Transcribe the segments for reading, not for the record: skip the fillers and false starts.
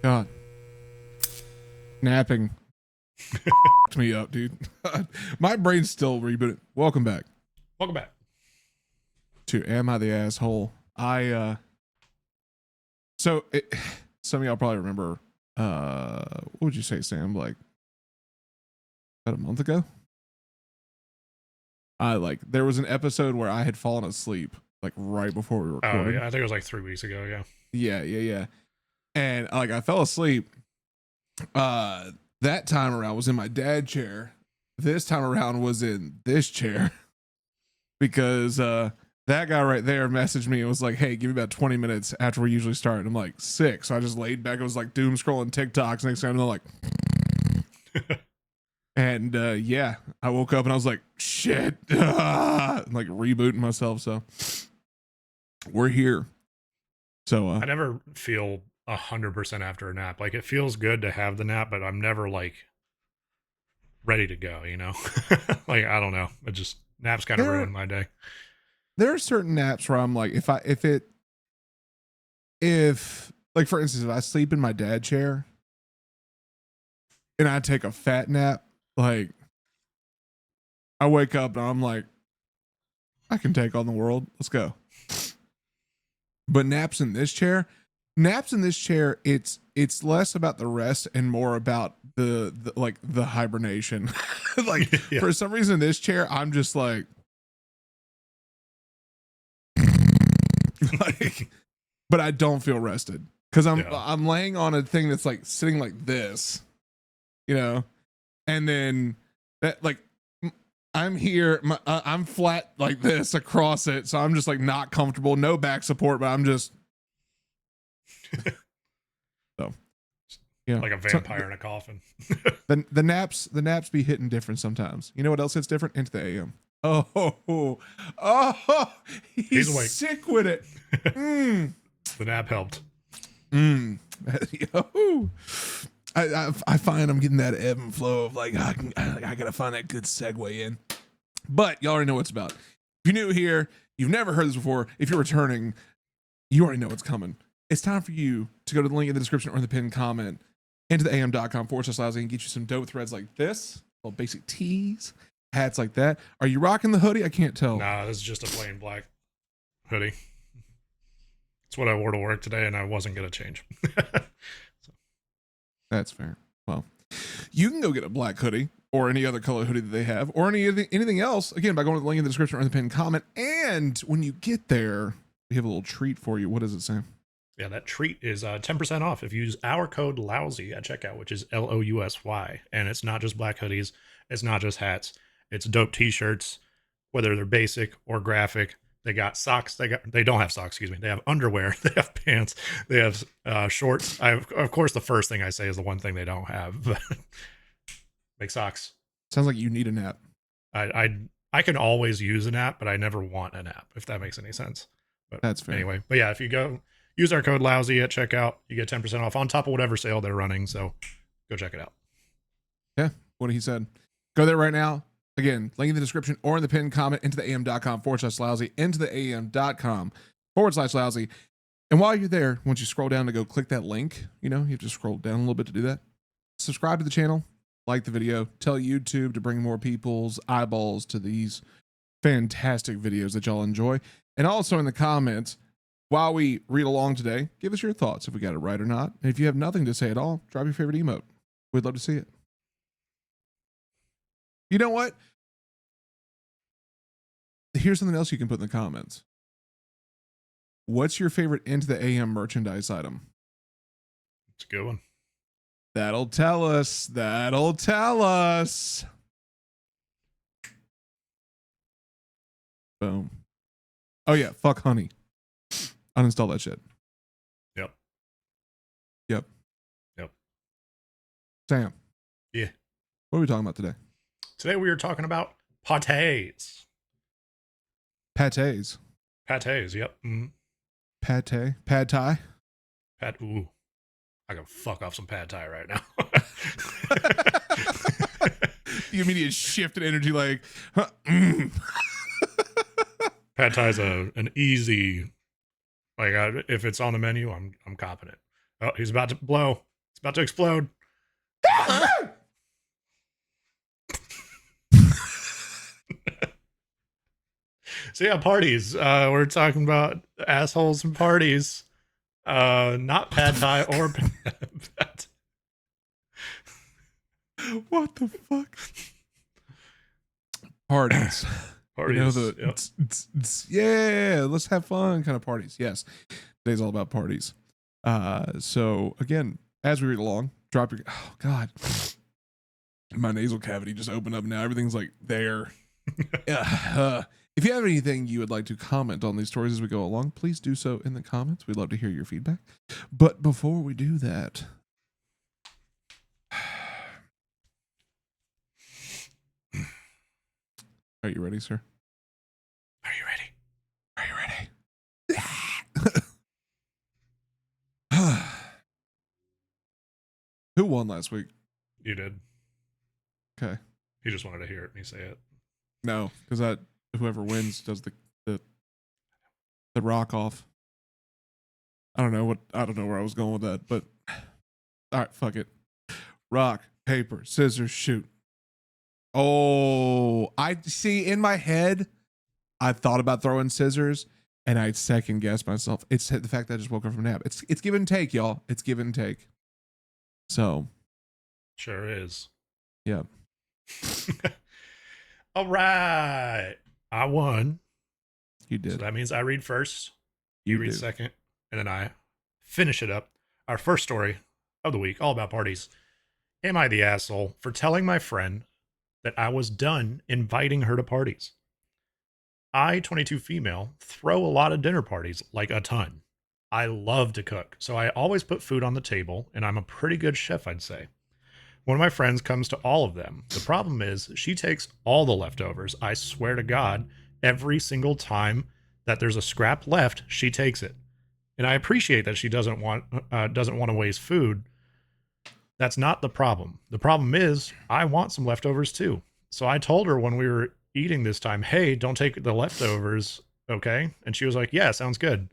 God, napping me up, dude. My brain's still rebooting. Welcome back Welcome back. to Am I the Asshole? So some of y'all probably remember, what would you say, Sam? Like about a month ago? There was an episode where I had fallen asleep, like right before we recorded. Oh, yeah. I think it was like 3 weeks ago. Yeah. Yeah. And like I fell asleep. That time around was in my dad chair. This time around was in this chair because that guy right there messaged me and was like, "Hey, give me about 20 minutes after we usually start." And I'm like, "Sick." So I just laid back. It was like doom scrolling TikToks. Next thing I'm like, and yeah, I woke up and I was like, "Shit!" I'm like rebooting myself. So we're here. So I never feel 100% after a nap. Like, it feels good to have the nap, but I'm never like ready to go, you know? Like, I don't know. It just, naps kind of ruin my day. There are certain naps where I'm like, if like, for instance, if I sleep in my dad chair and I take a fat nap, like I wake up and I'm like, I can take on the world. Let's go. But naps in this chair, it's less about the rest and more about the like the hibernation. Like Yeah. For some reason, this chair, I'm just like but I don't feel rested because I'm laying on a thing that's like sitting like this, you know, and then that like I'm here, I'm flat like this across it, so I'm just like not comfortable, no back support, but I'm just so yeah, like a vampire in a coffin. the naps be hitting different sometimes. You know what else hits different? Into the AM. Oh, he's awake. sick with it. The nap helped. I find I'm getting that ebb and flow of like, I gotta find that good segue in. But y'all already know what it's about. If you're new here, you've never heard this before. If you're returning, you already know what's coming. It's time for you to go to the link in the description or in the pinned comment into the am.com/Lousy and get you some dope threads like this, little basic tees, hats like that. Are you rocking the hoodie? I can't tell. Nah, this is just a plain black hoodie. It's what I wore to work today, and I wasn't going to change. So. That's fair. Well, you can go get a black hoodie or any other color hoodie that they have, or anything else, again, by going to the link in the description or in the pinned comment. And when you get there, we have a little treat for you. What does it say? Yeah, that treat is 10% off if you use our code Lousy at checkout, which is LOUSY. And it's not just black hoodies. It's not just hats. It's dope t-shirts, whether they're basic or graphic. They got socks. They don't have socks, excuse me. They have underwear. They have pants. They have shorts. Of course, the first thing I say is the one thing they don't have. But make socks. Sounds like you need a nap. I can always use a nap, but I never want a nap, if that makes any sense. But that's fair. Anyway, but yeah, if you go use our code Lousy at checkout, you get 10% off on top of whatever sale they're running. So go check it out. Yeah, what he said. Go there right now. Again, link in the description or in the pinned comment into the am.com/Lousy, into the am.com/Lousy. And while you're there, once you scroll down to go click that link, you have to scroll down a little bit to do that. Subscribe to the channel, like the video, tell YouTube to bring more people's eyeballs to these fantastic videos that y'all enjoy. And also in the comments, while we read along today, give us your thoughts if we got it right or not. And if you have nothing to say at all, drop your favorite emote. We'd love to see it. You know what? Here's something else you can put in the comments. What's your favorite Into the AM merchandise item? It's a good one. That'll tell us. Boom. Oh yeah, fuck honey. Uninstall that shit. Yep. Sam. Yeah. What are we talking about today? Today we are talking about pâtés. Pâtés. Pâtés, yep. Mm-hmm. Pâté. Pad thai. Ooh. I can fuck off some pad thai right now. The immediate shift in energy, like pad thai is an easy, like if it's on the menu, I'm copping it. Oh, he's about to blow. It's about to explode. So yeah, parties. We're talking about assholes and parties. Not pad thai or pad. What the fuck? Parties. Parties. You know, the Yep. yeah, let's have fun kind of parties. Yes. Today's all about parties. So again, as we read along, drop your oh god. My nasal cavity just opened up now. Everything's like there. If you have anything you would like to comment on these stories as we go along, please do so in the comments. We'd love to hear your feedback. But before we do that, are you ready, sir? Are you ready? Are you ready? Who won last week? You did. Okay. He just wanted to hear it me say it. No, because whoever wins does the rock off. I don't know where I was going with that, but all right, fuck it. Rock, paper, scissors, shoot. Oh, I see in my head, I thought about throwing scissors and I second guessed myself. It's the fact that I just woke up from a nap. It's give and take, y'all. It's give and take. So Sure is. yeah. All right. I won. You did. So that means I read first, you read do. second, and then I finish it up. Our first story of the week, all about parties. Am I the asshole for telling my friend that I was done inviting her to parties? I, 22 female, throw a lot of dinner parties, like a ton. I love to cook, so I always put food on the table, and I'm a pretty good chef, I'd say. One of my friends comes to all of them. The problem is she takes all the leftovers. I swear to God, every single time that there's a scrap left, she takes it. And I appreciate that she doesn't want to waste food. That's not the problem. The problem is I want some leftovers too. So I told her when we were eating this time, hey, don't take the leftovers, okay? And she was like, yeah, sounds good.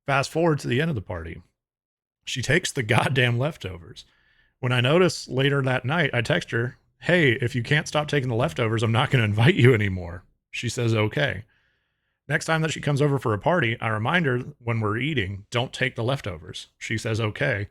Fast forward to the end of the party. She takes the goddamn leftovers. When I notice later that night, I text her, hey, if you can't stop taking the leftovers, I'm not going to invite you anymore. She says, okay. Next time that she comes over for a party, I remind her when we're eating, don't take the leftovers. She says, okay.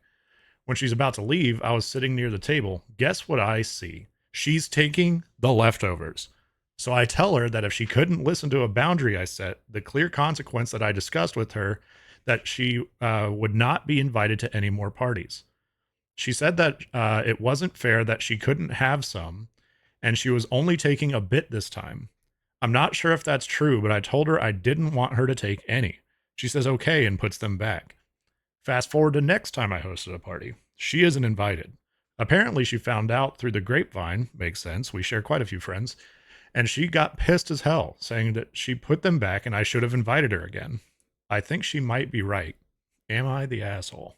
When she's about to leave, I was sitting near the table. Guess what I see? She's taking the leftovers. So I tell her that if she couldn't listen to a boundary I set, the clear consequence that I discussed with her, that she would not be invited to any more parties. She said that it wasn't fair that she couldn't have some, and she was only taking a bit this time. I'm not sure if that's true, but I told her I didn't want her to take any. She says okay and puts them back. Fast forward to next time I hosted a party. She isn't invited. Apparently, she found out through the grapevine. Makes sense. We share quite a few friends. And she got pissed as hell, saying that she put them back and I should have invited her again. I think she might be right. Am I the asshole?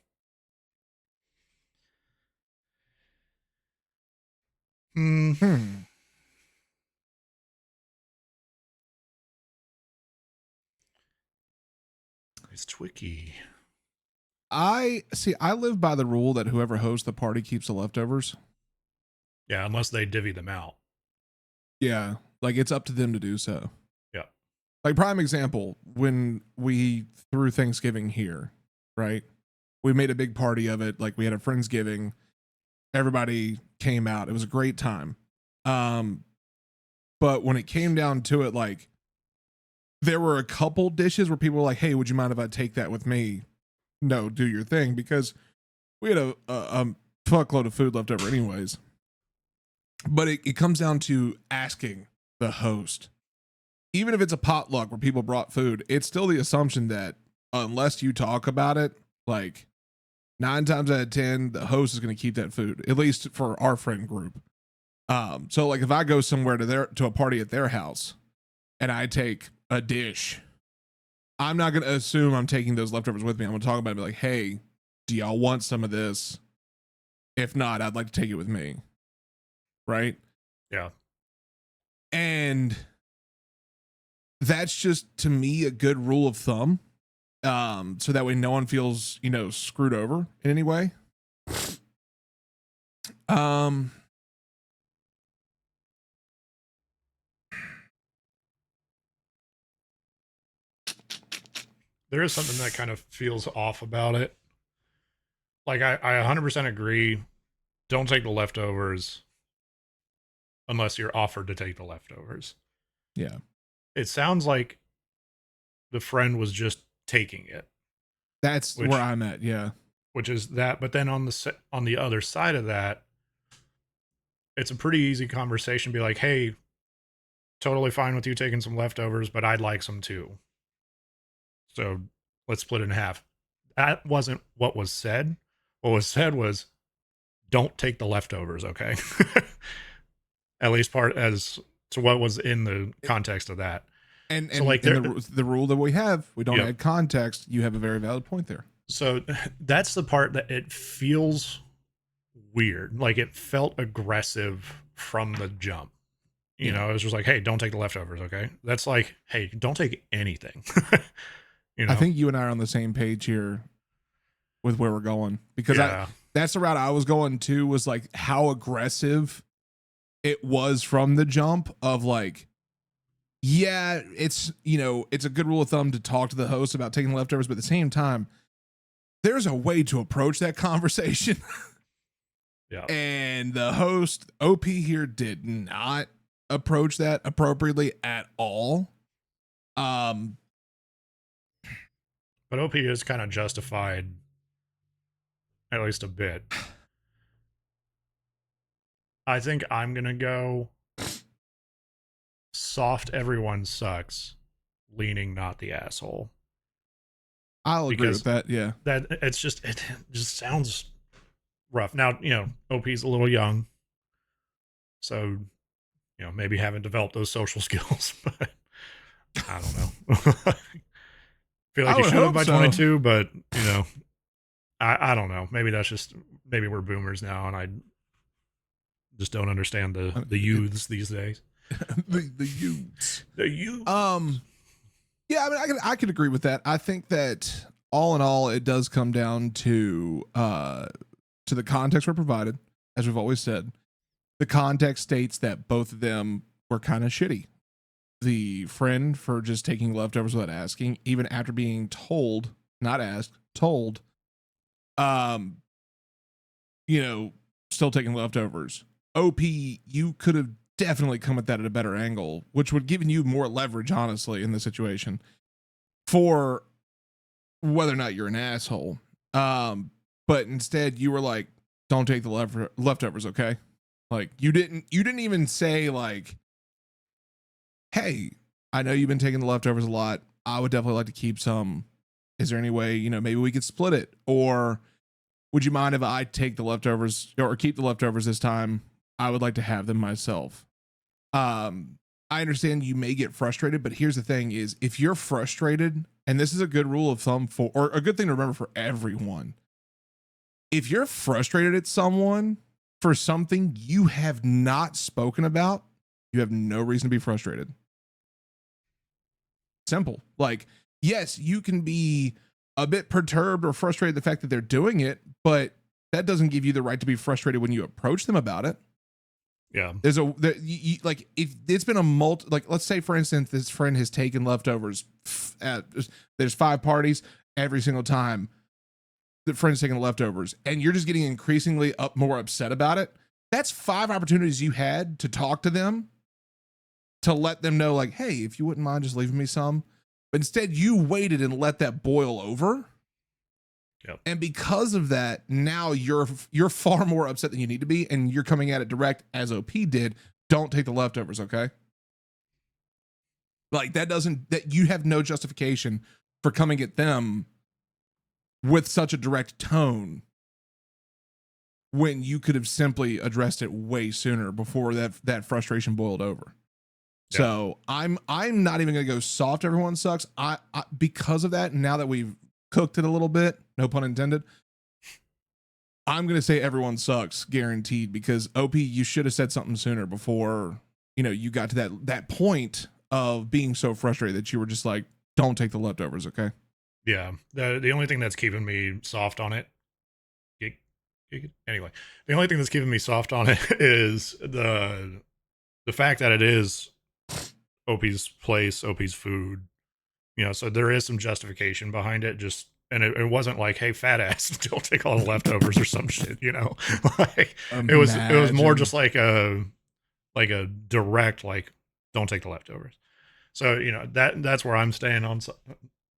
It's tricky. I live by the rule that whoever hosts the party keeps the leftovers. Yeah, unless they divvy them out. Yeah, like it's up to them to do so. Yeah. Like prime example, when we threw Thanksgiving here, right? We made a big party of it. Like we had a Friendsgiving. Everybody came out. It was a great time. But when it came down to it, like there were a couple dishes where people were like, hey, would you mind if I take that with me? No, do your thing, because we had a fuckload of food left over anyways. But it comes down to asking the host. Even if it's a potluck where people brought food, it's still the assumption that unless you talk about it, like 9 times out of 10, the host is going to keep that food, at least for our friend group. So like if I go somewhere to a party at their house and I take a dish, I'm not going to assume I'm taking those leftovers with me. I'm going to talk about it and be like, hey, do y'all want some of this? If not, I'd like to take it with me. Right? Yeah. And that's just, to me, a good rule of thumb. So that way no one feels, screwed over in any way. Um, There is something that kind of feels off about it. Like I 100% agree. Don't take the leftovers unless you're offered to take the leftovers. yeah, It sounds like the friend was just taking it, that's where which I'm at. Yeah. which is that. But then on the other side of that, it's a pretty easy conversation. Be like, hey, totally fine with you taking some leftovers, but I'd like some too. So let's split it in half. That wasn't what was said. What was said was, don't take the leftovers, okay? At least part as to what was in the context of that. And So like and there, the rule that we have, we don't yep. add context. You have a very valid point there. So that's the part that it feels weird. Like it felt aggressive from the jump. You know, it was just like, hey, don't take the leftovers, okay? That's like, hey, don't take anything. You know? I think you and I are on the same page here with where we're going, because Yeah. that's the route I was going to, was like how aggressive it was from the jump of like, yeah, it's, you know, it's a good rule of thumb to talk to the host about taking leftovers, but at the same time, there's a way to approach that conversation. Yeah. And the host, OP here, did not approach that appropriately at all. But OP is kind of justified, at least a bit. I think I'm going to go soft everyone sucks, leaning not the asshole. I'll agree with that. Yeah. That it just sounds rough. Now, you know, OP's a little young. So, you know, maybe haven't developed those social skills, but I don't know. Feel like I you would should have hope by so. 22, but you know, I don't know. Maybe that's just maybe we're boomers now, and I just don't understand the youths these days. the youths. The youth. Yeah, I mean, I could agree with that. I think that all in all, it does come down to the context we're provided, as we've always said. The context states that both of them were kind of shitty. The friend for just taking leftovers without asking, even after being told, not asked, told, you know, still taking leftovers. OP, you could have definitely come at that at a better angle, which would give you more leverage, honestly, in the situation for whether or not you're an asshole. But instead you were like, don't take the leftovers, okay? Like you didn't even say like, hey, I know you've been taking the leftovers a lot. I would definitely like to keep some. Is there any way, you know, maybe we could split it? Or would you mind if I take the leftovers or keep the leftovers this time? I would like to have them myself. I understand you may get frustrated, but here's the thing is, if you're frustrated, and this is a good rule of thumb for, or a good thing to remember for everyone, if you're frustrated at someone for something you have not spoken about, you have no reason to be frustrated. Simple. Like, yes, you can be a bit perturbed or frustrated at the fact that they're doing it, but that doesn't give you the right to be frustrated when you approach them about it. Yeah. There's like, if it's been like, let's say for instance, this friend has taken leftovers there's 5 parties. Every single time the friend's taking the leftovers and you're just getting increasingly more upset about it. That's 5 opportunities you had to talk to them, to let them know like, hey, if you wouldn't mind just leaving me some. But instead you waited and let that boil over. Yep. And because of that, now you're far more upset than you need to be, and you're coming at it direct as OP did. Don't take the leftovers, okay? Like that you have no justification for coming at them with such a direct tone when you could have simply addressed it way sooner before that frustration boiled over. Yeah. So I'm not even gonna go soft. Everyone sucks. I because of that. Now that we've cooked it a little bit, no pun intended, I'm gonna say everyone sucks, guaranteed. Because OP, you should have said something sooner before, you know, you got to that point of being so frustrated that you were just like, don't take the leftovers, okay? Yeah. The only thing that's keeping me soft on it, Anyway, the only thing that's keeping me soft on it is the fact that it is OP's place, OP's food. So there is some justification behind it. Just and it wasn't like, hey, fat ass, don't take all the leftovers or some shit. Like it was more just like a direct like, don't take the leftovers. So that's where I'm staying on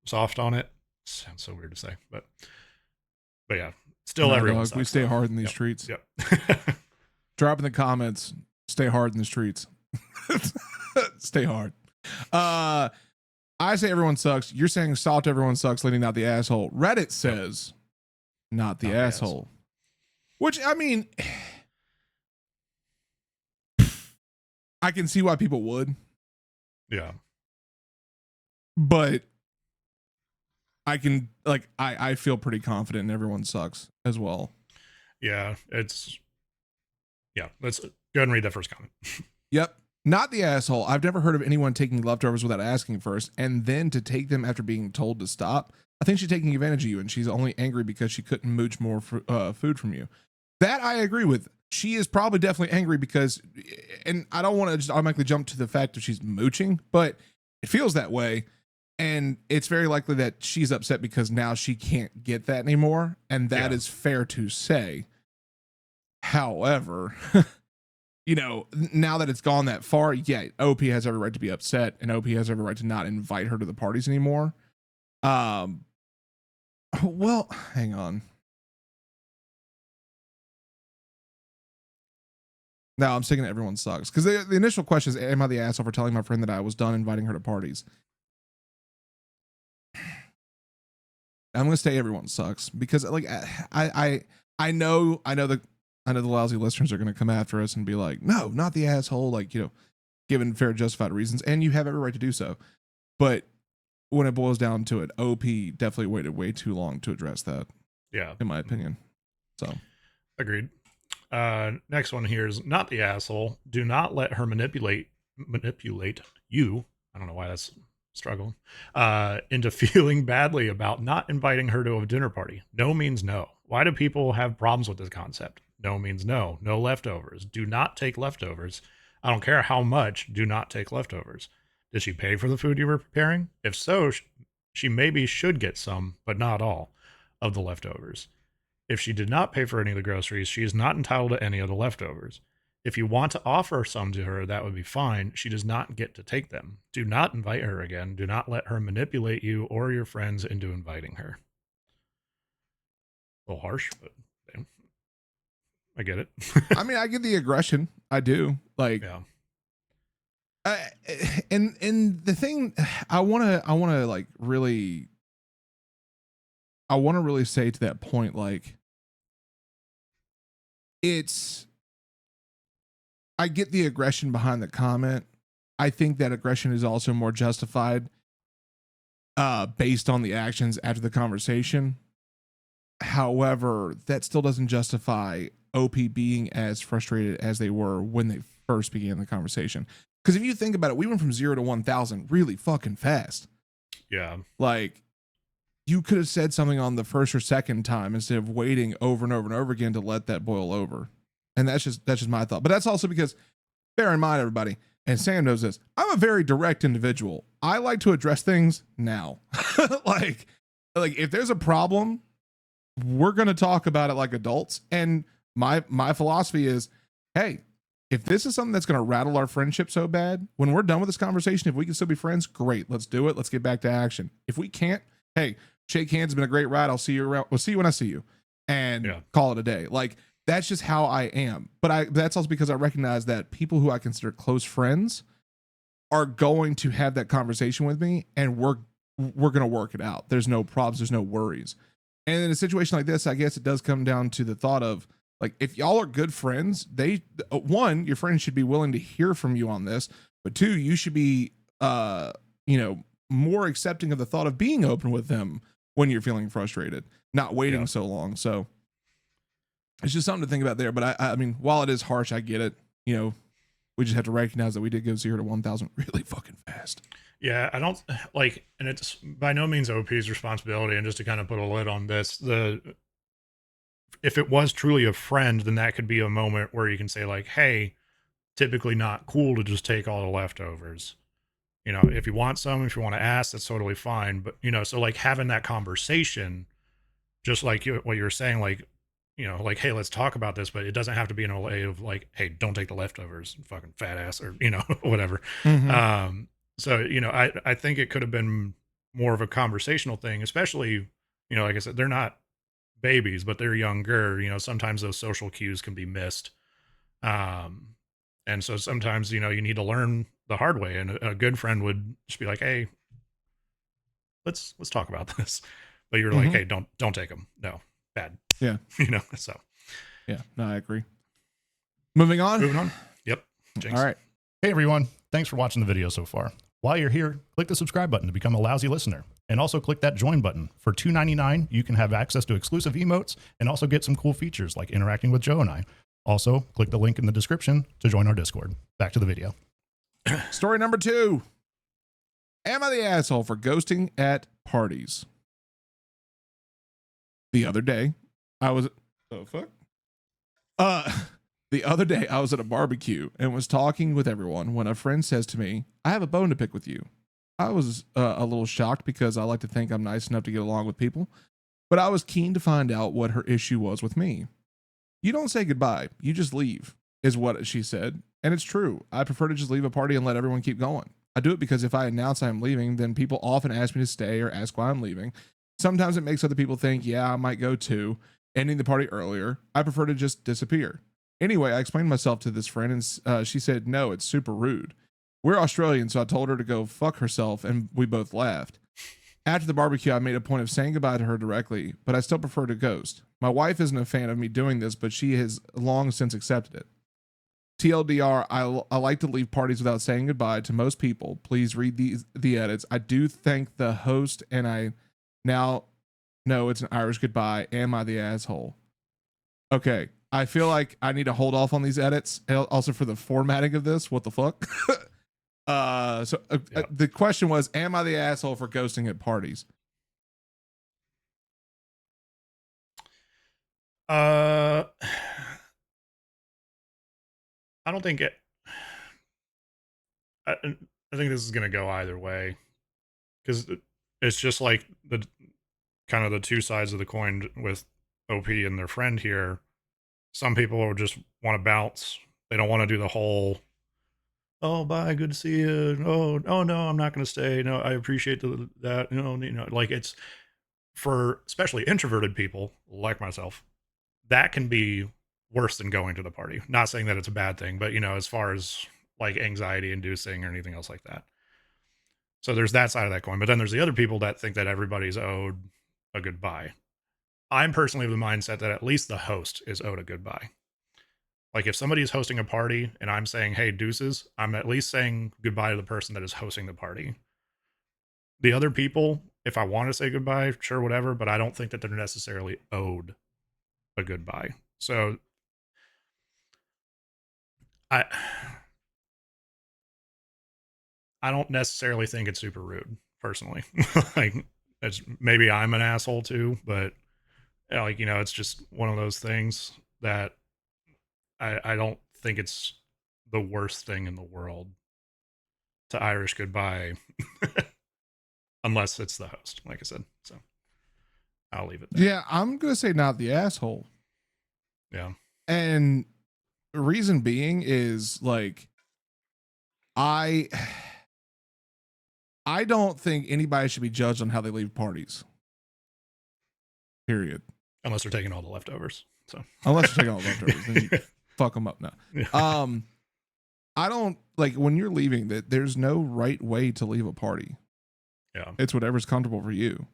soft on it. Sounds so weird to say, but yeah, still everyone sucks. We stay though. hard in these Yep. streets. Yep. Drop in the comments. Stay hard in the streets. Stay hard. I say everyone sucks. You're saying soft everyone sucks, leading not the asshole. Reddit says not the asshole. Which, I mean, I can see why people would. Yeah. But I can, like, I feel pretty confident in everyone sucks as well. Yeah, let's go ahead and read that first comment. Yep. Not the asshole. I've never heard of anyone taking leftovers without asking first, and then to take them after being told to stop. I think she's taking advantage of you, and she's only angry because she couldn't mooch more food from you. That I agree with. She is probably definitely angry because, and I don't want to just automatically jump to the fact that she's mooching, but it feels that way. And it's very likely that she's upset because now she can't get that anymore. And that is fair to say. However, now that it's gone that far, OP has every right to be upset, and OP has every right to not invite her to the parties anymore. Well, hang on. No, I'm thinking everyone sucks. Because the initial question is, am I the asshole for telling my friend that I was done inviting her to parties? I'm gonna say everyone sucks because, like, I know the lousy listeners are gonna come after us and be like, no, not the asshole, like, given fair justified reasons, and you have every right to do so. But when it boils down to it, OP definitely waited way too long to address that. Yeah, in my opinion. So agreed. Next one here is not the asshole. Do not let her manipulate you. I don't know why that's struggling. Into feeling badly about not inviting her to a dinner party. No means no. Why do people have problems with this concept? No means no. No leftovers. Do not take leftovers. I don't care how much. Do not take leftovers. Did she pay for the food you were preparing? If so, she maybe should get some, but not all, of the leftovers. If she did not pay for any of the groceries, she is not entitled to any of the leftovers. If you want to offer some to her, that would be fine. She does not get to take them. Do not invite her again. Do not let her manipulate you or your friends into inviting her. A little harsh, but I get it. I mean, I get the aggression. I do. Like, yeah. And the thing I want to like really say to that point, like, I get the aggression behind the comment. I think that aggression is also more justified based on the actions after the conversation. However, that still doesn't justify OP being as frustrated as they were when they first began the conversation. Because if you think about it, we went from 0 to 1,000 really fucking fast. Yeah. Like, you could have said something on the first or second time instead of waiting over and over and over again to let that boil over. And that's just my thought. But that's also because, bear in mind, everybody, and Sam knows this, I'm a very direct individual. I like to address things now. like if there's a problem, we're going to talk about it like adults. And my philosophy is, hey, if this is something that's going to rattle our friendship so bad, when we're done with this conversation, if we can still be friends, great, let's do it. Let's get back to action. If we can't, hey, shake hands, it's been a great ride. I'll see you around. We'll see you when I see you, and call it a day. Like, that's just how I am. But that's also because I recognize that people who I consider close friends are going to have that conversation with me, and we're going to work it out. There's no problems. There's no worries. And in a situation like this, I guess it does come down to the thought of, like, if y'all are good friends, one, your friends should be willing to hear from you on this, but two, you should be, more accepting of the thought of being open with them when you're feeling frustrated, not waiting so long. So it's just something to think about there. But I mean, while it is harsh, I get it. We just have to recognize that we did go 0 to 1,000 really fucking fast. Yeah, I don't like, and it's by no means OP's responsibility. And just to kind of put a lid on this, if it was truly a friend, then that could be a moment where you can say like, hey, typically not cool to just take all the leftovers. You know, if you want some, if you want to ask, that's totally fine. But, you know, so like having that conversation, just like what you were saying, like, you know, like, hey, let's talk about this, but it doesn't have to be in a way of like, hey, don't take the leftovers, fucking fat ass, or, you know, whatever. So, you know, I think it could have been more of a conversational thing, especially, you know, like I said, they're not babies, but they're younger. You know, sometimes those social cues can be missed. Um, and so sometimes, you know, you need to learn the hard way. And a good friend would just be like, hey, let's talk about this. But you're like, hey, don't take them. No, bad. Yeah. You know, so Yeah. No, I agree. Moving on. Yep. Jinx. All right. Hey everyone, thanks for watching the video so far. While you're here, click the subscribe button to become a Lousy listener. And also click that join button. For $2.99, you can have access to exclusive emotes and also get some cool features like interacting with Joe and I. Also, click the link in the description to join our Discord. Back to the video. Story number 2. Am I the asshole for ghosting at parties? The other day, I was the other day I was at a barbecue and was talking with everyone when a friend says to me, "I have a bone to pick with you." I was a little shocked because I like to think I'm nice enough to get along with people, but I was keen to find out what her issue was with me. "You don't say goodbye, you just leave," is what she said. And it's true. I prefer to just leave a party and let everyone keep going. I do it because if I announce I'm leaving, then people often ask me to stay or ask why I'm leaving. Sometimes it makes other people think, yeah, I might go too, ending the party earlier. I prefer to just disappear. Anyway, I explained myself to this friend and she said, no, it's super rude. We're Australian, so I told her to go fuck herself and we both laughed. After the barbecue, I made a point of saying goodbye to her directly, but I still prefer to ghost. My wife isn't a fan of me doing this, but she has long since accepted it. TLDR, I like to leave parties without saying goodbye to most people. Please read the edits. I do thank the host, and I now know it's an Irish goodbye. Am I the asshole? Okay, I feel like I need to hold off on these edits, and also for the formatting of this. What the fuck? The question was, am I the asshole for ghosting at parties? I don't think it. I think this is going to go either way, because it's just like the kind of the two sides of the coin with OP and their friend here. Some people will just want to bounce. They don't want to do the whole, oh, bye, good to see you. Oh no, I'm not going to stay. No, I appreciate that. Like it's for especially introverted people like myself. That can be worse than going to the party. Not saying that it's a bad thing, but as far as like anxiety inducing or anything else like that. So there's that side of that coin. But then there's the other people that think that everybody's owed a goodbye. I'm personally of the mindset that at least the host is owed a goodbye. Like if somebody's hosting a party and I'm saying, hey, deuces, I'm at least saying goodbye to the person that is hosting the party. The other people, if I want to say goodbye, sure, whatever, but I don't think that they're necessarily owed a goodbye. So I don't necessarily think it's super rude, personally. Like it's maybe I'm an asshole too, but it's just one of those things that I don't think it's the worst thing in the world to Irish goodbye unless it's the host, like I said. So I'll leave it there. Yeah, I'm gonna say not the asshole. Yeah. And the reason being is like I don't think anybody should be judged on how they leave parties. Period. Unless they're taking all the leftovers. So unless you're taking all the leftovers, then you fuck them up now. Yeah. I don't like when you're leaving that there's no right way to leave a party. Yeah. It's whatever's comfortable for you.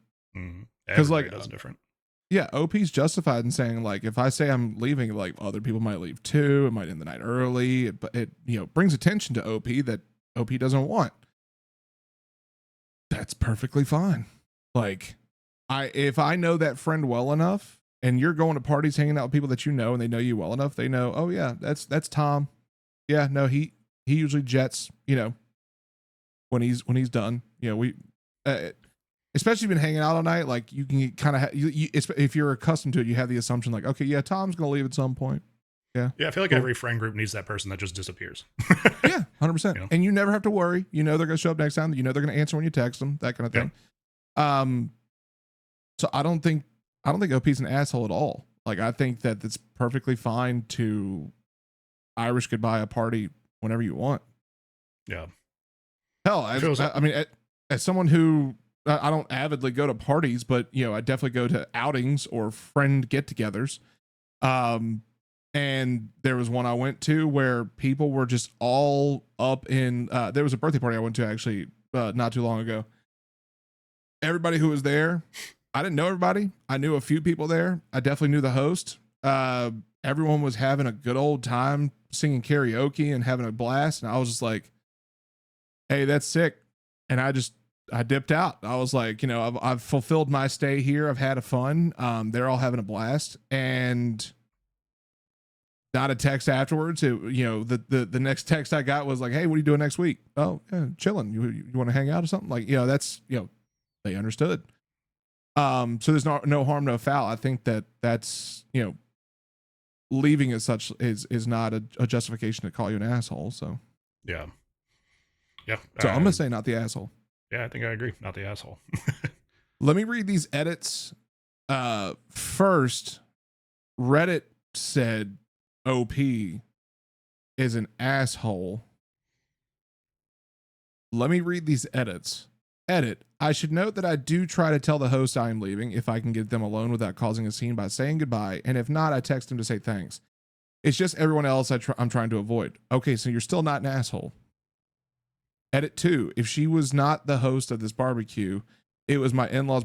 Because like that's different. Yeah, OP's justified in saying like if I say I'm leaving, like other people might leave too. It might end the night early, but it brings attention to OP that OP doesn't want. That's perfectly fine. Like if I know that friend well enough and you're going to parties hanging out with people that you know and they know you well enough, they know, oh yeah, that's Tom. Yeah, no, he usually jets, when he's done. We especially if you've been hanging out all night, like you can kind of if you're accustomed to it, you have the assumption like, okay, yeah, Tom's gonna leave at some point. Yeah, I feel like cool. every friend group needs that person that just disappears. Yeah, 100%. You know? And you never have to worry. You know they're gonna show up next time. You know they're gonna answer when you text them. That kind of thing. So I don't think OP's an asshole at all. Like I think that it's perfectly fine to Irish goodbye a party whenever you want. Yeah. Hell, I mean, as someone who I don't avidly go to parties, but you know, I definitely go to outings or friend get-togethers. And there was one I went to where people were just all up in. There was a birthday party I went to actually not too long ago. Everybody who was there, I didn't know everybody. I knew a few people there. I definitely knew the host. Everyone was having a good old time singing karaoke and having a blast, and I was just like, "Hey, that's sick." And I dipped out. I was like, you know, I've fulfilled my stay here. I've had a fun. They're all having a blast, and not a text afterwards. It, you know, the next text I got was like, "Hey, what are you doing next week?" "Oh, yeah, chilling. You want to hang out or something?" Like, you know, that's, you know, they understood. So there's no harm, no foul. I think that's, you know, leaving as such is not a justification to call you an asshole. So Yeah. So I'm gonna say not the asshole. Yeah, I think I agree. Not the asshole. Let me read these edits. First, Reddit said OP is an asshole. Let me read these edits. Edit. I should note that I do try to tell the host I am leaving if I can get them alone without causing a scene by saying goodbye, and if not, I text them to say thanks. It's just everyone else I'm trying to avoid. Okay, so you're still not an asshole. Edit 2. If she was not the host of this barbecue, it was my in-laws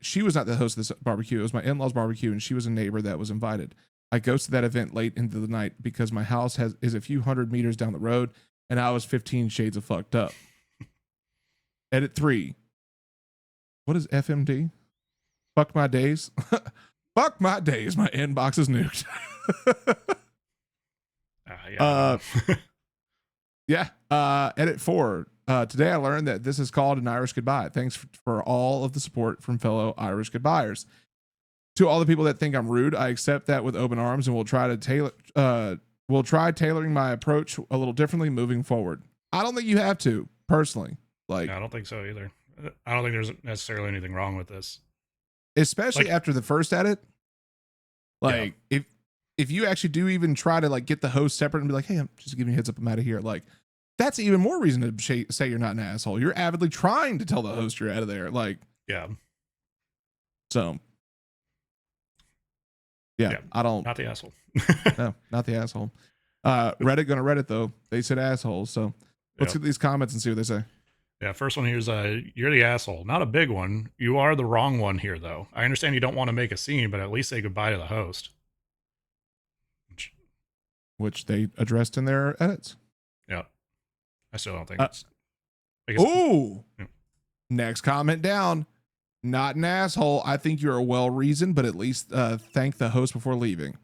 she was not the host of this barbecue. It was my in-laws barbecue, and she was a neighbor that was invited. I ghosted that event late into the night because my house is a few hundred meters down the road, and I was 15 shades of fucked up. Edit 3. What is FMD? Fuck my days. Fuck my days. My inbox is nuked. Yeah. Edit 4. Today I learned that this is called an Irish goodbye. Thanks for all of the support from fellow Irish goodbyers. To all the people that think I'm rude, I accept that with open arms, and we'll try tailoring my approach a little differently moving forward. I don't think you have to, personally. Like, no, I don't think so either. I don't think there's necessarily anything wrong with this, especially after the first edit. Like, if you actually do even try to like get the host separate and be like, "Hey, I'm just giving you a heads up, I'm out of here." Like, that's even more reason to say you're not an asshole. You're avidly trying to tell the host you're out of there. Like, yeah. So, yeah. I don't. Not the asshole. No, not the asshole. Reddit gonna Reddit though. They said assholes. So let's get these comments and see what they say. Yeah, first one here is you're the asshole. Not a big one. You are the wrong one here, though. I understand you don't want to make a scene, but at least say goodbye to the host. Which they addressed in their edits. Yeah. I still don't think it's... Ooh! Yeah. Next comment down. Not an asshole. I think you're well-reasoned, but at least thank the host before leaving.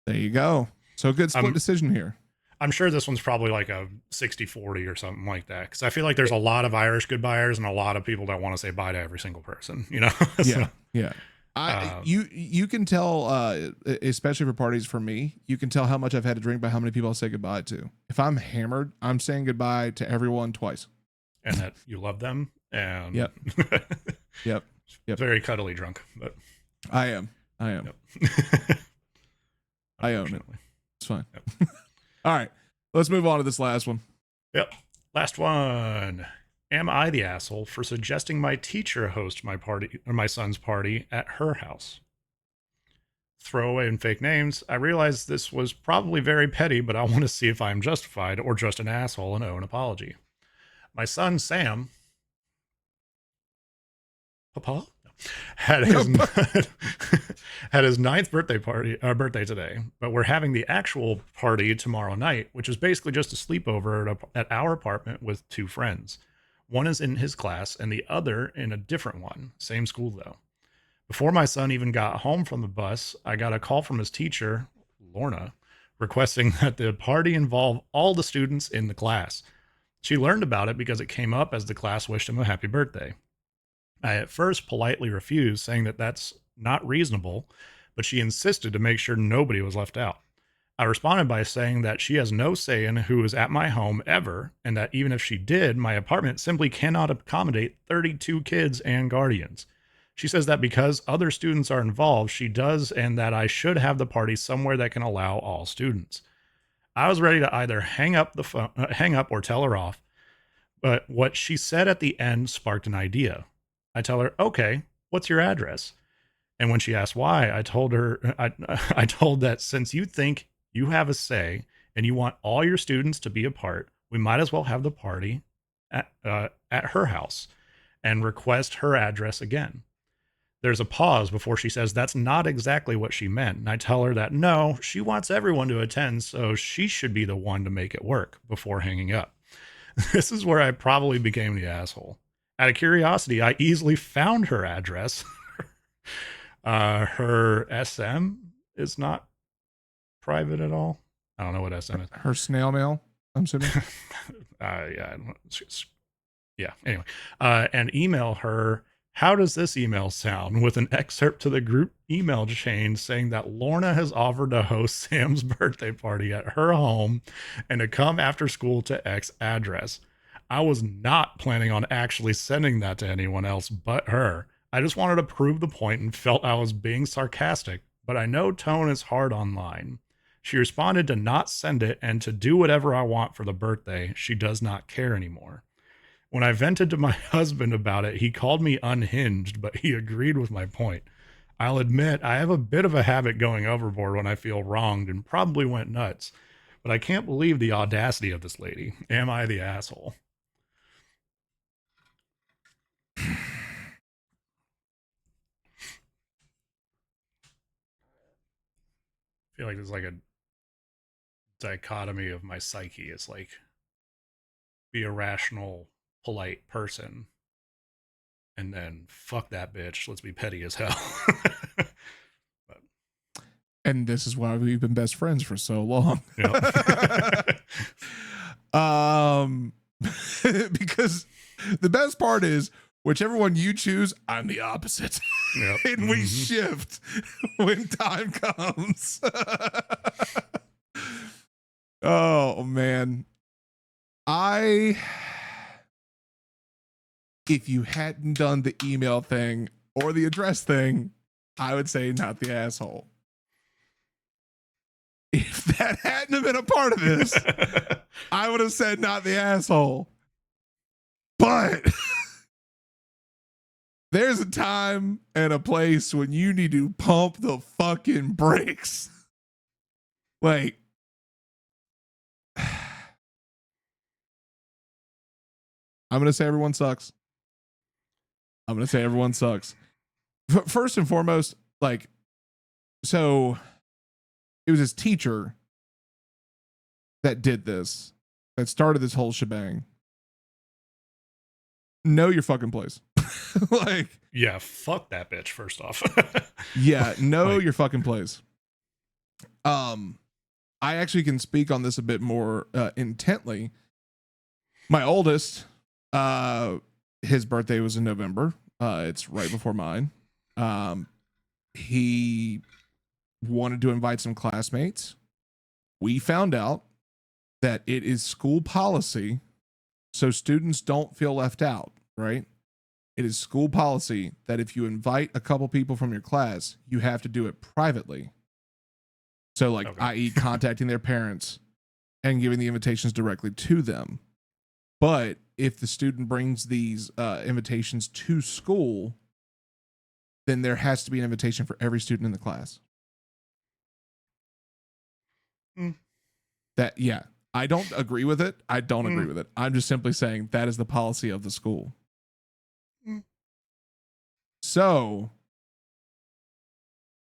There you go. So good split decision here. I'm sure this one's probably like a 60-40 or something like that. Because I feel like there's a lot of Irish goodbyers and a lot of people that want to say bye to every single person, you know? So, yeah. You can tell, especially for parties for me, you can tell how much I've had to drink by how many people I'll say goodbye to. If I'm hammered, I'm saying goodbye to everyone twice. And that you love them. And Yep. Very cuddly drunk, but I am. Yep. I own it. It's fine. Yep. All right, let's move on to this last one. Yep. Last one. Am I the asshole for suggesting my teacher host my party or my son's party at her house? Throwaway and fake names. I realize this was probably very petty, but I want to see if I'm justified or just an asshole and owe an apology. My son, Sam, Papa, had his ninth birthday today, but we're having the actual party tomorrow night, which is basically just a sleepover at our apartment with two friends. One is in his class and the other in a different one. Same school though. Before my son even got home from the bus, I got a call from his teacher, Lorna, requesting that the party involve all the students in the class. She learned about it because it came up as the class wished him a happy birthday. I at first politely refused, saying that that's not reasonable, but she insisted to make sure nobody was left out. I responded by saying that she has no say in who is at my home ever, and that even if she did, my apartment simply cannot accommodate 32 kids and guardians. She says that because other students are involved, she does, and that I should have the party somewhere that can allow all students. I was ready to either hang up or tell her off, but what she said at the end sparked an idea. I tell her, "Okay, what's your address?" And when she asked why, I told her, I told that since you think you have a say and you want all your students to be a part, we might as well have the party at her house and request her address again. There's a pause before she says that's not exactly what she meant. And I tell her that no, she wants everyone to attend, so she should be the one to make it work before hanging up. This is where I probably became the asshole. Out of curiosity, I easily found her address. Her SM is not private at all. I don't know what SM is. Her snail mail, I'm assuming. Yeah. Yeah. Anyway, and email her. How does this email sound? With an excerpt to the group email chain saying that Lorna has offered to host Sam's birthday party at her home and to come after school to X address. I was not planning on actually sending that to anyone else but her. I just wanted to prove the point and felt I was being sarcastic, but I know tone is hard online. She responded to not send it and to do whatever I want for the birthday. She does not care anymore. When I vented to my husband about it, he called me unhinged, but he agreed with my point. I'll admit I have a bit of a habit going overboard when I feel wronged and probably went nuts, but I can't believe the audacity of this lady. Am I the asshole? I feel like there's like a dichotomy of my psyche. It's like be a rational, polite person, and then fuck that bitch. Let's be petty as hell. And this is why we've been best friends for so long. Yep. Because the best part is whichever one you choose, I'm the opposite. Yep. And we shift when time comes. Oh man. If you hadn't done the email thing or the address thing, I would say not the asshole. If that hadn't have been a part of this, I would have said not the asshole. But there's a time and a place when you need to pump the fucking brakes. Like, I'm going to say everyone sucks. First and foremost, like, so it was his teacher that did this, that started this whole shebang. Know your fucking place. Like, yeah, fuck that bitch, first off. yeah, know your fucking place. I actually can speak on this a bit more intently. My oldest, his birthday was in November. It's right before mine. He wanted to invite some classmates. We found out that it is school policy, so students don't feel left out, right? It is school policy that if you invite a couple people from your class, you have to do it privately. So, like, Okay. i.e., contacting their parents and giving the invitations directly to them. But if the student brings these invitations to school, then there has to be an invitation for every student in the class. That, yeah, I don't agree with it. Agree with it. I'm just simply saying that is the policy of the school. So,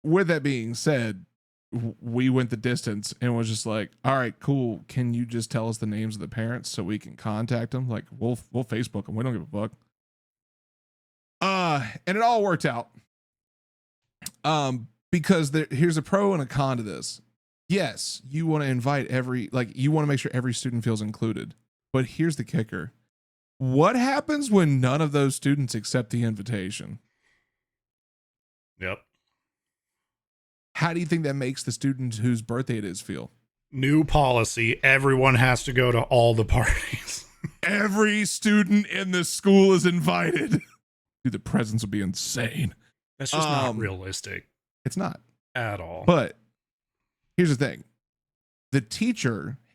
with that being said, we went the distance and was just like, all right, cool. Can you just tell us the names of the parents so we can contact them? Like, we'll Facebook them. We don't give a fuck. And it all worked out. Because here's a pro and a con to this. Yes, you want to invite you want to make sure every student feels included. But here's the kicker. What happens when none of those students accept the invitation? Yep. How do you think that makes the student whose birthday it is feel? New policy. Everyone has to go to all the parties. Every student in the school is invited. Dude, the presents would be insane. That's just not realistic It's not. at all. But here's the thing.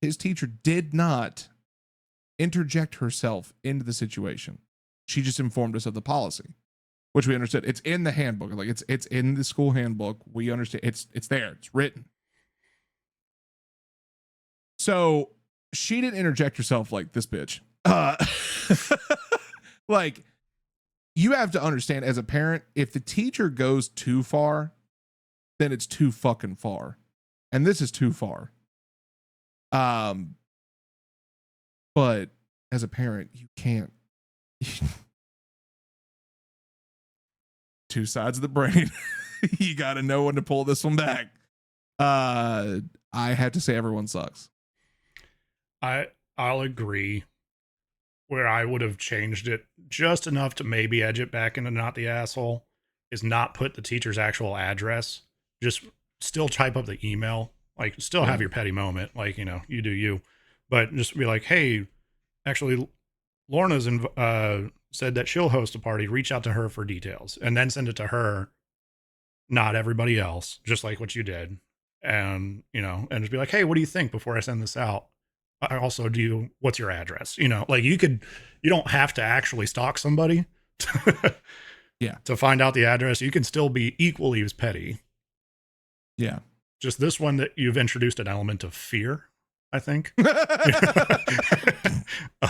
His teacher did not interject herself into the situation. She just informed us of the policy, which we understood. It's in the handbook. Like it's in the school handbook. We understand. It's there. It's written. So she didn't interject herself like this bitch. Like, you have to understand as a parent, if the teacher goes too far, then it's too fucking far. And this is too far. But as a parent, you can't. Two sides of the brain. You got to know when to pull this one back. I have to say everyone sucks. I'll agree. Where I would have changed it just enough to maybe edge it back into not the asshole is not put the teacher's actual address. Just still type up the email. Like, still have your petty moment. Like, you know, you do you. But just be like, hey, actually, Lorna's said that she'll host a party. Reach out to her for details. And then send it to her, not everybody else, just like what you did. And, you know, and just be like, hey, what do you think before I send this out? I also what's your address? You know, like you don't have to actually stalk somebody to find out the address. You can still be equally as petty. Yeah. Just this one that you've introduced an element of fear, I think. I'm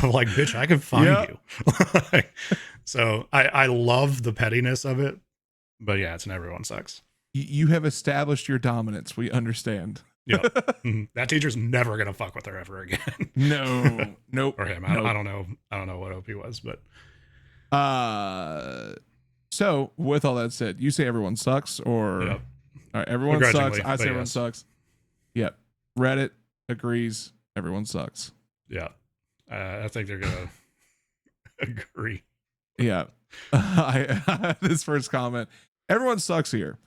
like, bitch, I can find you. So I love the pettiness of it, but yeah, it's an everyone sucks. You have established your dominance. We understand. Yep. That teacher's never gonna fuck with her ever again. No, nope. Or him. I don't know. I don't know what OP was, but so with all that said, you say everyone sucks, or all right, everyone sucks. I say everyone sucks. Yep. Reddit agrees. Everyone sucks. Yeah. I think they're gonna agree. Yeah. This first comment. Everyone sucks here.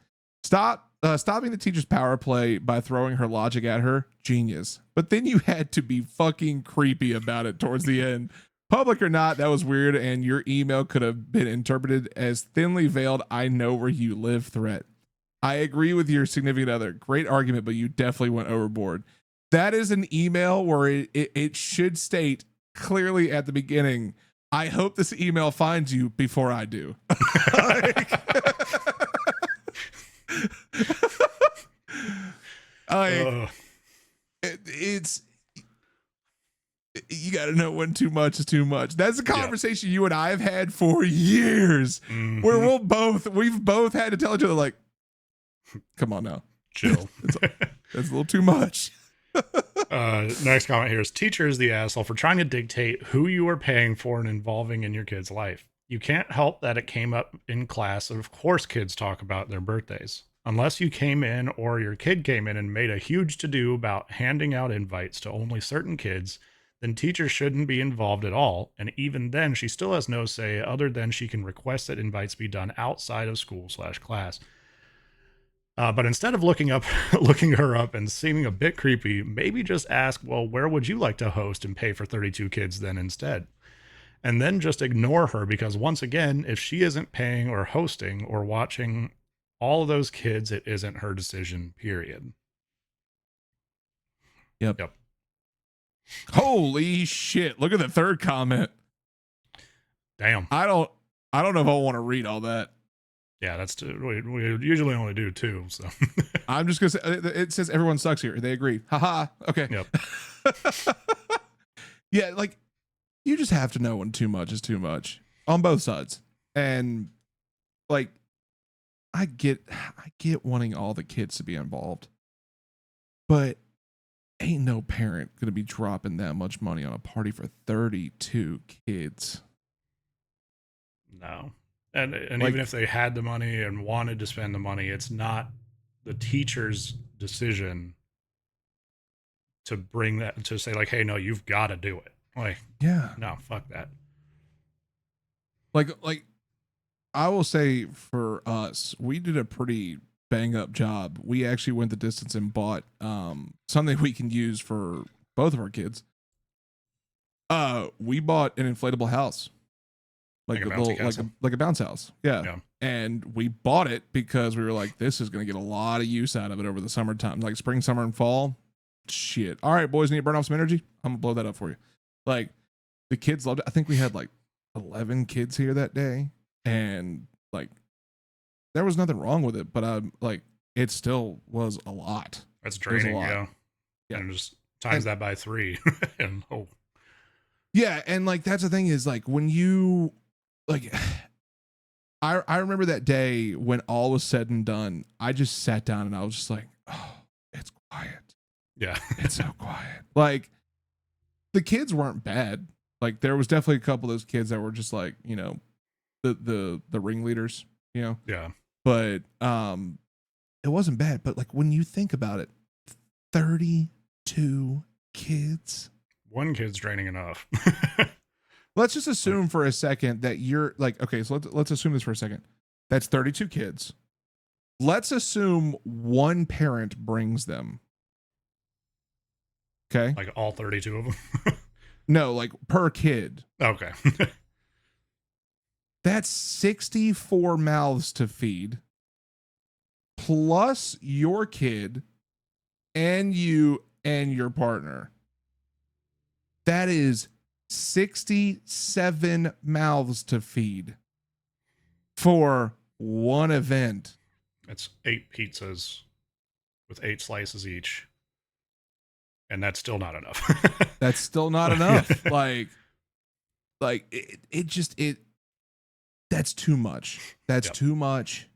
Stopping the teacher's power play by throwing her logic at her, genius. But then you had to be fucking creepy about it towards the end. Public or not, that was weird, and your email could have been interpreted as thinly veiled "I know where you live" threat. I agree with your significant other. Great argument, but you definitely went overboard. That is an email where it should state clearly at the beginning, I hope this email finds you before I do. It's you got to know when too much is too much. That's a conversation you and I have had for years, where we've both had to tell each other, like, come on now, chill. That's a little too much. Next comment here is, teacher is the asshole for trying to dictate who you are paying for and involving in your kid's life. You can't help that it came up in class. Of course, kids talk about their birthdays. Unless you came in or your kid came in and made a huge to-do about handing out invites to only certain kids, then teachers shouldn't be involved at all. And even then, she still has no say other than she can request that invites be done outside of school/class. But instead of looking her up and seeming a bit creepy, maybe just ask, well, where would you like to host and pay for 32 kids then instead? And then just ignore her, because once again, if she isn't paying or hosting or watching all of those kids, it isn't her decision, period. Yep. Holy shit. Look at the third comment. Damn. I don't know if I want to read all that. Yeah, that's we usually only do two, so I'm just gonna say it says everyone sucks here. They agree. Haha. Okay. Yep. Yeah, like, you just have to know when too much is too much on both sides. And like, I get wanting all the kids to be involved, but ain't no parent gonna be dropping that much money on a party for 32 kids. No. And like, even if they had the money and wanted to spend the money, it's not the teacher's decision to bring that, to say like, hey, no, you've got to do it. Like, Yeah. no, fuck that. Like I will say for us, we did a pretty bang up job. We actually went the distance and bought something we can use for both of our kids. We bought an inflatable house. Like Like a a bouncy little castle? like a bounce house. Yeah. Yeah. And we bought it because we were like, this is gonna get a lot of use out of it over the summertime. Like spring, summer, and fall. Shit. All right, boys, need to burn off some energy. I'm gonna blow that up for you. Like the kids loved it. I think we had like 11 kids here that day. And like there was nothing wrong with it, but like it still was a lot. That's It was a draining. lot. Yeah. Yeah. And just times that by 3. And Yeah, and like that's the thing is like when you like I remember that day when all was said and done, I just sat down and I was just like, oh, it's quiet. yeah. It's so quiet. Like the kids weren't bad. Like there was definitely a couple of those kids that were just like, you know, the ringleaders, you know. Yeah. But it wasn't bad. But like when you think about it, 32 kids. One kid's draining enough. Let's just assume for a second that you're like, okay, so let's assume this for a second. That's 32 kids. Let's assume one parent brings them. Okay. Like all 32 of them. No, like per kid. Okay. That's 64 mouths to feed. Plus your kid and you and your partner. That is 67 mouths to feed for one event. It's 8 pizzas with 8 slices each. And that's still not enough. That's still not enough. Like it that's too much. That's Yep. too much.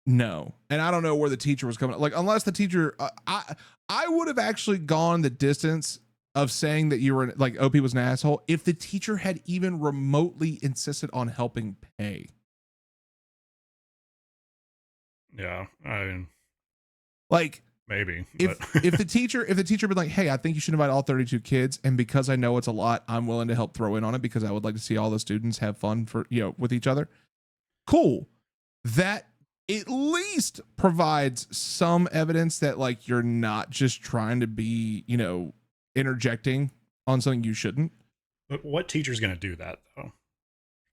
No. And I don't know where the teacher was coming. Like, unless the teacher, I would have actually gone the distance of saying that you were like OP was an asshole if the teacher had even remotely insisted on helping pay. Yeah. I mean, Like, maybe. if the teacher been like, hey, I think you should invite all 32 kids, and because I know it's a lot, I'm willing to help throw in on it because I would like to see all the students have fun for, you know, with each other. Cool. That at least provides some evidence that like you're not just trying to be, you know, interjecting on something you shouldn't. But what teacher's going to do that though?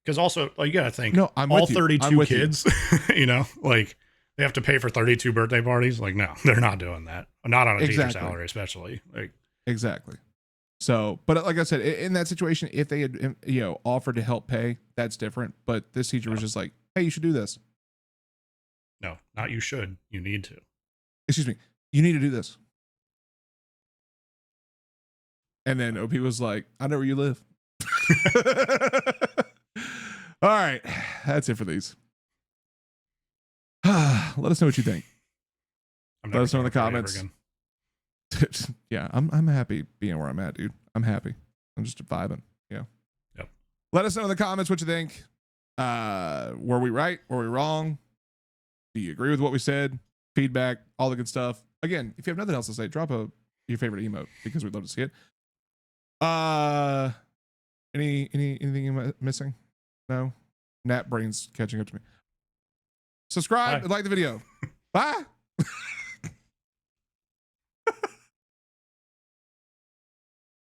Because also, like, you got to think, No, I'm all with you. 32 kids, you know, like they have to pay for 32 birthday parties. Like, no, they're not doing that. Not on a teacher salary, especially. Like, exactly. So, but like I said, in that situation, if they had, you know, offered to help pay, that's different. But this teacher was just like, hey, you should do this. no, not you should. You need to. Excuse me. You need to do this. And then OP was like, I know where you live. All right. That's it for these. Let us know what you think. Let us know in the comments. Yeah, I'm happy being where I'm at, dude. I'm happy. I'm just vibing. Yeah. Yep. Let us know in the comments what you think. Were we right? Were we wrong? Do you agree with what we said? Feedback, all the good stuff. Again, if you have nothing else to say, drop your favorite emote because we'd love to see it. Anything am I missing? No? Nat brain's catching up to me. Subscribe and like the video. Bye.